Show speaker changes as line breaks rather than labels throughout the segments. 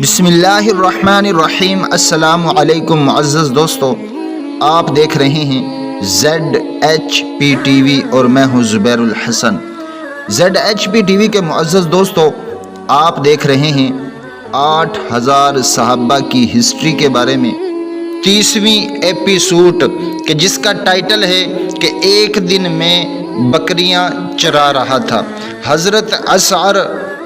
बिस्मिल्लाहिर्रहमानिर्रहीम। अस्सलाम वालेकुम मुअज़्ज़ज़ दोस्तों, आप देख रहे हैं ZHP TV और मैं हूं ज़ुबैरुल हसन। ZHP TV के मुअज़्ज़ज़ दोस्तों, आप देख रहे हैं 8000 सहाबा की हिस्ट्री के बारे में 30वीं एपिसोड के जिसका टाइटल है कि एक दिन में बकरियां चरा रहा था। हज़रत असअर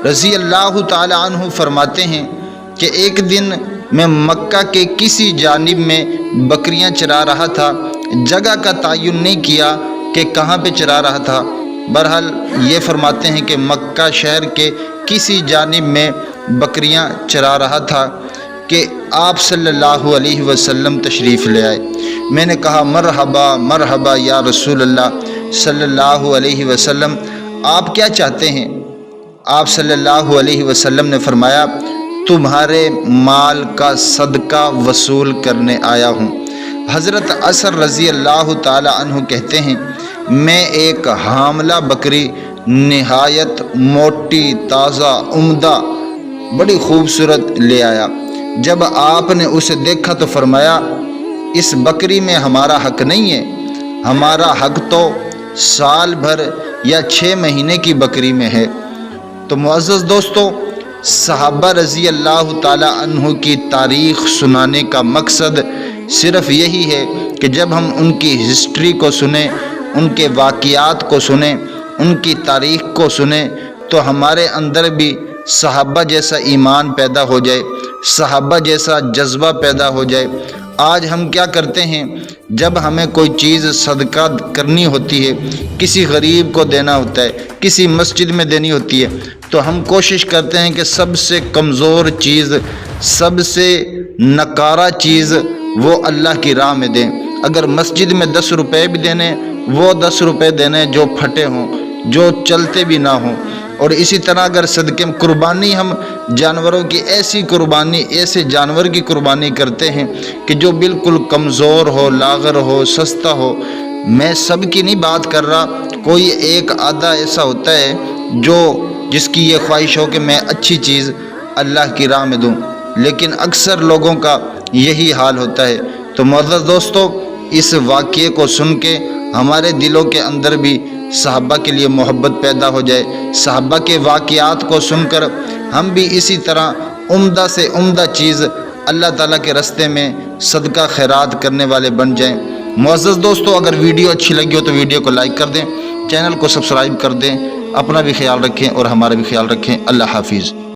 रज़ी अल्लाह ताला अन्हु फरमाते हैं कि एक दिन मैं मक्का के किसी जानिब में बकरियां चरा रहा था। जगह का तयन नहीं किया कि कहाँ पे चरा रहा था। बहरहाल ये फरमाते हैं कि मक्का शहर के किसी जानिब में बकरियां चरा रहा था कि आप सल्लल्लाहु अलैहि वसल्लम तशरीफ़ ले आए। मैंने कहा मरहबा मरहबा या रसूल अल्लाह सल्लल्लाहु अलैहि वसल्लम, आप क्या चाहते हैं? आप सल्लल्लाहु अलैहि वसल्लम ने फरमाया, तुम्हारे माल का सदका वसूल करने आया हूँ। हज़रत असर रज़ी अल्लाह ताला अन्हु कहते हैं, मैं एक हामला बकरी निहायत मोटी ताज़ा उम्दा बड़ी खूबसूरत ले आया। जब आपने उसे देखा तो फरमाया, इस बकरी में हमारा हक नहीं है, हमारा हक तो साल भर या 6 महीने की बकरी में है। तो मुअज़्ज़ज़ दोस्तों, सहाबा रज़ी अल्लाह ताला अन्हु की तारीख़ सुनाने का मकसद सिर्फ़ यही है कि जब हम उनकी हिस्ट्री को सुने, उनके वाक़ियात को सुने, उनकी तारीख़ को सुने, तो हमारे अंदर भी सहाबा जैसा ईमान पैदा हो जाए, सहाबा जैसा जज्बा पैदा हो जाए। आज हम क्या करते हैं, जब हमें कोई चीज़ सदका करनी होती है, किसी गरीब को देना होता है, किसी मस्जिद में देनी होती है, तो हम कोशिश करते हैं कि सबसे कमज़ोर चीज़, सबसे नकारा चीज़ वो अल्लाह की राह में दें। अगर मस्जिद में 10 रुपये भी देने, वो 10 रुपये देने जो फटे हों, जो चलते भी ना हों। और इसी तरह अगर सदक़े में कुर्बानी, हम जानवरों की ऐसी कुर्बानी, ऐसे जानवर की कुर्बानी करते हैं कि जो बिल्कुल कमज़ोर हो, लागर हो, सस्ता हो। मैं सब की नहीं बात कर रहा, कोई एक आधा ऐसा होता है जो जिसकी ये ख्वाहिश हो कि मैं अच्छी चीज़ अल्लाह की राह में दूँ, लेकिन अक्सर लोगों का यही हाल होता है। तो मुअज़्ज़ज़ दोस्तों, इस वाक़ये को सुन के हमारे दिलों के अंदर भी सहाबा के लिए मोहब्बत पैदा हो जाए। सहाबा के वाक़ियात को सुनकर हम भी इसी तरह उम्दा से उम्दा चीज़ अल्लाह ताला के रस्ते में सदका खैरात करने वाले बन जाएं। मुअज़्ज़ज़ दोस्तों, अगर वीडियो अच्छी लगी हो तो वीडियो को लाइक कर दें, चैनल को सब्सक्राइब कर दें। अपना भी ख्याल रखें और हमारा भी ख्याल रखें। अल्लाह हाफिज़।